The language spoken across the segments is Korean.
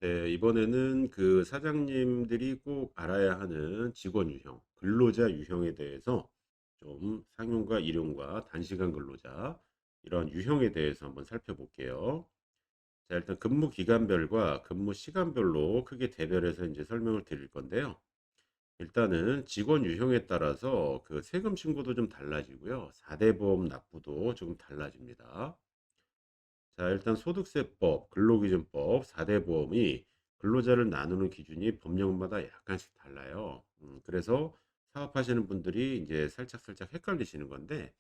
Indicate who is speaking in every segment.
Speaker 1: 네, 이번에는 그 사장님들이 꼭 알아야 하는 직원 유형, 근로자 유형에 대해서 좀 상용과 일용과 단시간 근로자 이런 유형에 대해서 한번 살펴볼게요. 자, 일단 근무 기간별과 근무 시간별로 크게 대별해서 이제 설명을 드릴 건데요. 일단은 직원 유형에 따라서 그 세금 신고도 좀 달라지고요. 4대 보험 납부도 조금 달라집니다. 자, 일단 소득세법, 근로기준법, 4대 보험이 근로자를 나누는 기준이 법령마다 약간씩 달라요. 그래서 사업하시는 분들이 이제 살짝 헷갈리시는 건데,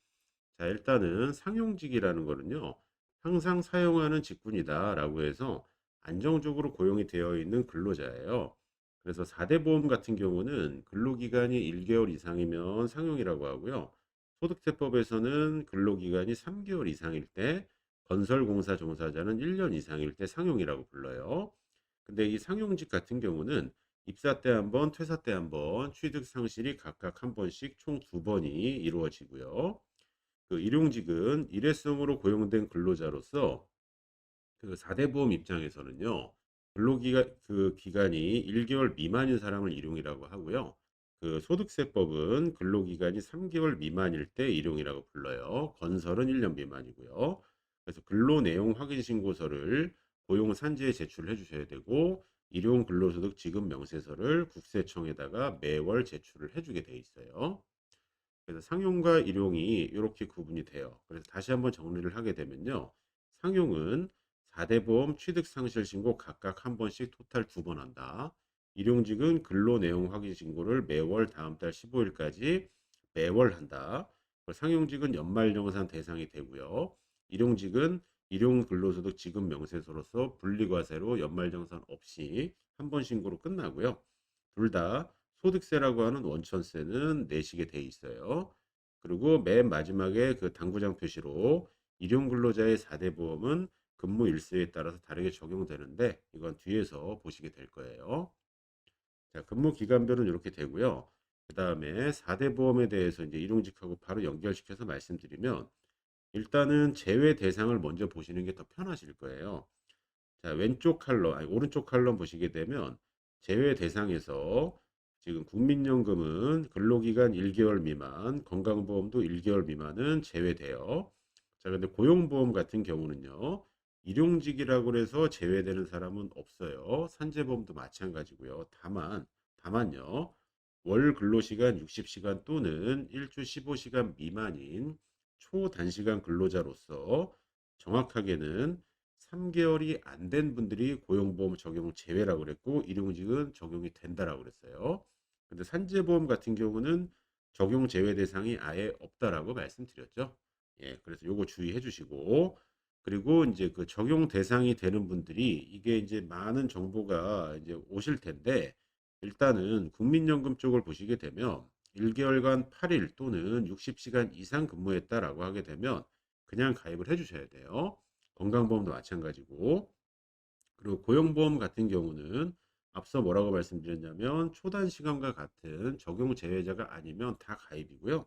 Speaker 1: 자, 일단은 상용직이라는 거는요, 항상 사용하는 직군이다라고 해서 안정적으로 고용이 되어 있는 근로자예요. 그래서 4대 보험 같은 경우는 근로기간이 1개월 이상이면 상용이라고 하고요. 소득세법에서는 근로기간이 3개월 이상일 때, 건설공사 종사자는 1년 이상일 때 상용이라고 불러요. 근데 이 상용직 같은 경우는 입사 때 한 번, 퇴사 때 한 번, 취득 상실이 각각 한 번씩 총 두 번이 이루어지고요. 그 일용직은 일회성으로 고용된 근로자로서 그 4대 보험 입장에서는요. 근로기간 그 기간이 1개월 미만인 사람을 일용이라고 하고요. 그 소득세법은 근로기간이 3개월 미만일 때 일용이라고 불러요. 건설은 1년 미만이고요. 그래서 근로 내용 확인 신고서를 고용 산지에 제출해 주셔야 되고 일용 근로소득 지급 명세서를 국세청에다가 매월 제출을 해 주게 돼 있어요. 그래서 상용과 일용이 이렇게 구분이 돼요. 그래서 다시 한번 정리를 하게 되면요. 상용은 4대 보험 취득 상실 신고 각각 한 번씩 토탈 두 번 한다. 일용직은 근로 내용 확인 신고를 매월 다음 달 15일까지 매월 한다. 상용직은 연말정산 대상이 되고요. 일용직은 일용 근로소득 지급 명세서로서 분리과세로 연말정산 없이 한 번 신고로 끝나고요. 둘 다 소득세라고 하는 원천세는 내시게 돼 있어요. 그리고 맨 마지막에 그 당구장 표시로 일용 근로자의 4대 보험은 근무 일수에 따라서 다르게 적용되는데 이건 뒤에서 보시게 될 거예요. 자, 근무 기간별은 이렇게 되고요. 그다음에 4대 보험에 대해서 이제 일용직하고 바로 연결시켜서 말씀드리면 일단은 제외 대상을 먼저 보시는 게 더 편하실 거예요. 자, 왼쪽 칼럼, 아니, 오른쪽 칼럼 보시게 되면 제외 대상에서 지금 국민연금은 근로기간 1개월 미만, 건강보험도 1개월 미만은 제외돼요. 자, 근데 고용보험 같은 경우는요, 일용직이라고 해서 제외되는 사람은 없어요. 산재보험도 마찬가지고요. 다만요, 월 근로시간 60시간 또는 일주 15시간 미만인 초단시간 근로자로서 정확하게는 3개월이 안 된 분들이 고용보험 적용 제외라고 그랬고 일용직은 적용이 된다라고 그랬어요. 근데 산재보험 같은 경우는 적용 제외 대상이 아예 없다라고 말씀드렸죠. 예, 그래서 요거 주의해 주시고 그리고 이제 그 적용 대상이 되는 분들이 이게 이제 많은 정보가 이제 오실 텐데 일단은 국민연금 쪽을 보시게 되면 1개월간 8일 또는 60시간 이상 근무했다라고 하게 되면 그냥 가입을 해 주셔야 돼요. 건강보험도 마찬가지고. 그리고 고용보험 같은 경우는 앞서 뭐라고 말씀드렸냐면 초단시간과 같은 적용 제외자가 아니면 다 가입이고요.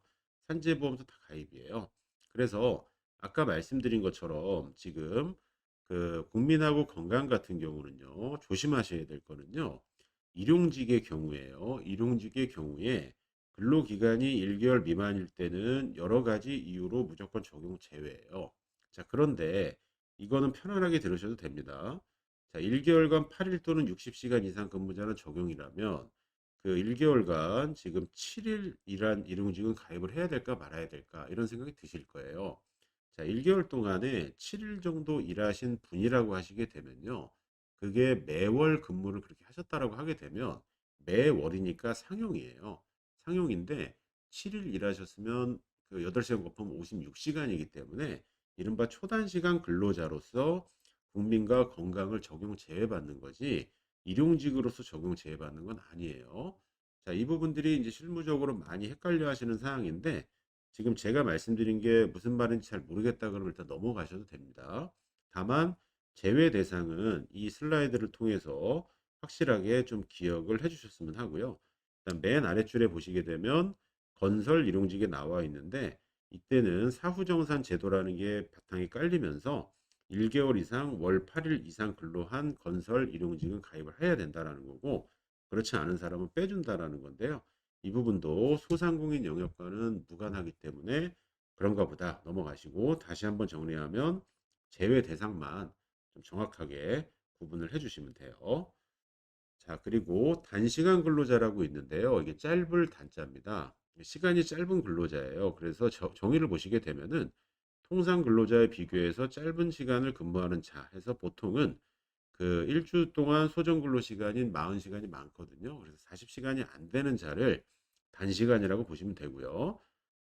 Speaker 1: 산재보험도 다 가입이에요. 그래서 아까 말씀드린 것처럼 지금 그 국민하고 건강 같은 경우는요. 조심하셔야 될 거는요. 일용직의 경우에요. 일용직의 경우에 근로기간이 1개월 미만일 때는 여러 가지 이유로 무조건 적용 제외예요. 자, 그런데 이거는 편안하게 들으셔도 됩니다. 자, 1개월간 8일 또는 60시간 이상 근무자는 적용이라면 그 1개월간 지금 7일 일한 일용직은 가입을 해야 될까 말아야 될까 이런 생각이 드실 거예요. 자, 1개월 동안에 7일 정도 일하신 분이라고 하시게 되면요. 그게 매월 근무를 그렇게 하셨다라고 하게 되면 매월이니까 상용이에요. 상용인데 7일 일하셨으면 그 8시간 곱하면 56시간이기 때문에 이른바 초단시간 근로자로서 국민과 건강을 적용 제외받는 거지 일용직으로서 적용 제외받는 건 아니에요. 자, 이 부분들이 이제 실무적으로 많이 헷갈려 하시는 사항인데 지금 제가 말씀드린 게 무슨 말인지 잘 모르겠다 그러면 일단 넘어가셔도 됩니다. 다만 제외 대상은 이 슬라이드를 통해서 확실하게 좀 기억을 해 주셨으면 하고요. 일단 맨 아래줄에 보시게 되면 건설 일용직에 나와 있는데 이때는 사후정산 제도라는 게 바탕이 깔리면서 1개월 이상 월 8일 이상 근로한 건설 일용직은 가입을 해야 된다라는 거고 그렇지 않은 사람은 빼준다라는 건데요. 이 부분도 소상공인 영역과는 무관하기 때문에 그런가 보다 넘어가시고 다시 한번 정리하면 제외 대상만 좀 정확하게 구분을 해 주시면 돼요. 자, 그리고 단시간 근로자라고 있는데요. 이게 짧을 단자입니다. 시간이 짧은 근로자예요. 그래서 정의를 보시게 되면은 통상 근로자에 비교해서 짧은 시간을 근무하는 자 해서 보통은 그 일주 동안 소정 근로 시간인 40시간이 많거든요. 그래서 40시간이 안 되는 자를 단시간이라고 보시면 되고요.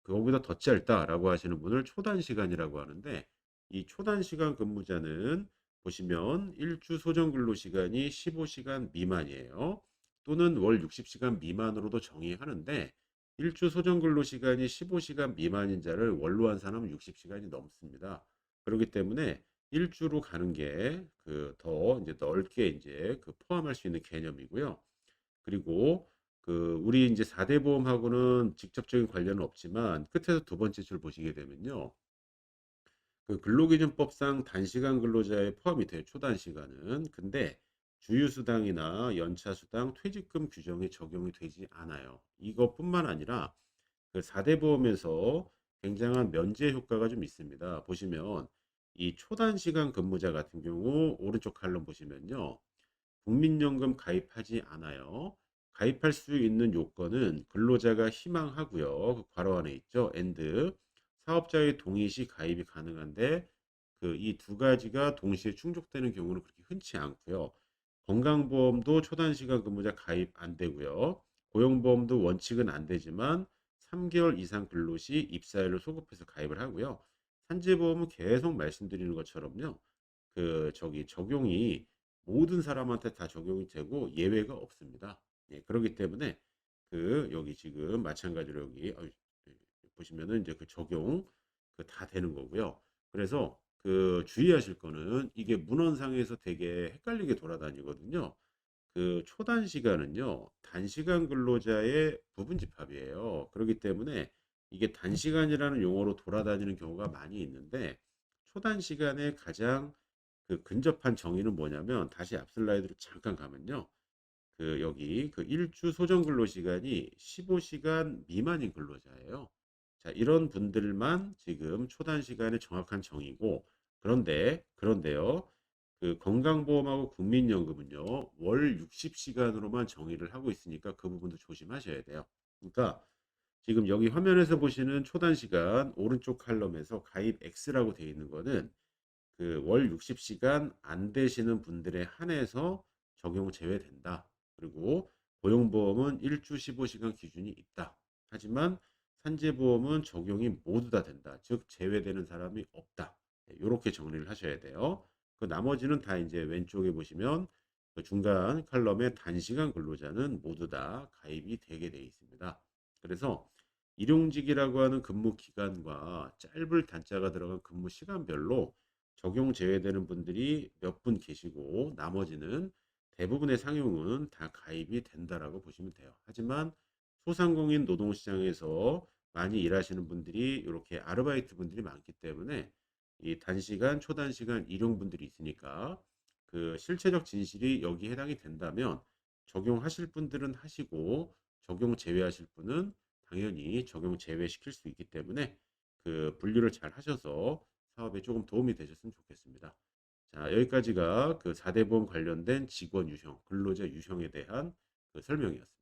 Speaker 1: 그거보다 더 짧다라고 하시는 분을 초단시간이라고 하는데 이 초단시간 근무자는 보시면 일주 소정 근로 시간이 15시간 미만이에요. 또는 월 60시간 미만으로도 정의하는데 일주 소정 근로 시간이 15시간 미만인 자를 월로 한 사람은 60시간이 넘습니다. 그렇기 때문에 일주로 가는 게 그 더 이제 넓게 이제 그 포함할 수 있는 개념이고요. 그리고 그 우리 이제 4대 보험하고는 직접적인 관련은 없지만 끝에서 두 번째 줄 보시게 되면요. 그 근로기준법상 단시간 근로자에 포함이 돼요. 초단시간은. 근데 주휴수당이나 연차수당, 퇴직금 규정이 적용이 되지 않아요. 이것뿐만 아니라 그 4대 보험에서 굉장한 면제 효과가 좀 있습니다. 보시면 이 초단시간 근무자 같은 경우 오른쪽 칼럼 보시면요. 국민연금 가입하지 않아요. 가입할 수 있는 요건은 근로자가 희망하고요. 그 괄호 안에 있죠. and 사업자의 동의 시 가입이 가능한데 그 이 두 가지가 동시에 충족되는 경우는 그렇게 흔치 않고요. 건강보험도 초단시간 근무자 가입 안 되고요. 고용보험도 원칙은 안 되지만 3개월 이상 근로 시 입사일로 소급해서 가입을 하고요. 산재보험은 계속 말씀드리는 것처럼요. 그 저기 적용이 모든 사람한테 다 적용이 되고 예외가 없습니다. 예, 그렇기 때문에 그 여기 지금 마찬가지로 여기 예, 보시면은 이제 그 적용 그 다 되는 거고요. 그래서 그 주의하실 거는 이게 문헌상에서 되게 헷갈리게 돌아다니거든요. 그 초단 시간은요. 단시간 근로자의 부분 집합이에요. 그렇기 때문에 이게 단시간이라는 용어로 돌아다니는 경우가 많이 있는데 초단 시간의 가장 그 근접한 정의는 뭐냐면 다시 앞 슬라이드로 잠깐 가면요. 그 여기 그 일주 소정 근로 시간이 15시간 미만인 근로자예요. 자, 이런 분들만 지금 초단 시간의 정확한 정의고 그런데요. 그 건강보험하고 국민연금은요. 월 60시간으로만 정의를 하고 있으니까 그 부분도 조심하셔야 돼요. 그러니까 지금 여기 화면에서 보시는 초단 시간 오른쪽 칼럼에서 가입 X라고 되어 있는 거는 그 월 60시간 안 되시는 분들에 한해서 적용 제외된다. 그리고 고용보험은 일주 15시간 기준이 있다. 하지만 산재보험은 적용이 모두 다 된다. 즉 제외되는 사람이 없다. 이렇게 정리를 하셔야 돼요. 그 나머지는 다 이제 왼쪽에 보시면 그 중간 칼럼에 단시간 근로자는 모두 다 가입이 되게 되어 있습니다. 그래서 일용직이라고 하는 근무 기간과 짧을 단자가 들어간 근무 시간별로 적용 제외되는 분들이 몇 분 계시고 나머지는 대부분의 상용은 다 가입이 된다라고 보시면 돼요. 하지만 소상공인 노동시장에서 많이 일하시는 분들이 이렇게 아르바이트 분들이 많기 때문에 이 단시간, 초단시간 일용분들이 있으니까 그 실체적 진실이 여기 해당이 된다면 적용하실 분들은 하시고 적용 제외하실 분은 당연히 적용 제외시킬 수 있기 때문에 그 분류를 잘 하셔서 사업에 조금 도움이 되셨으면 좋겠습니다. 자, 여기까지가 그 4대 보험 관련된 직원 유형, 근로자 유형에 대한 그 설명이었습니다.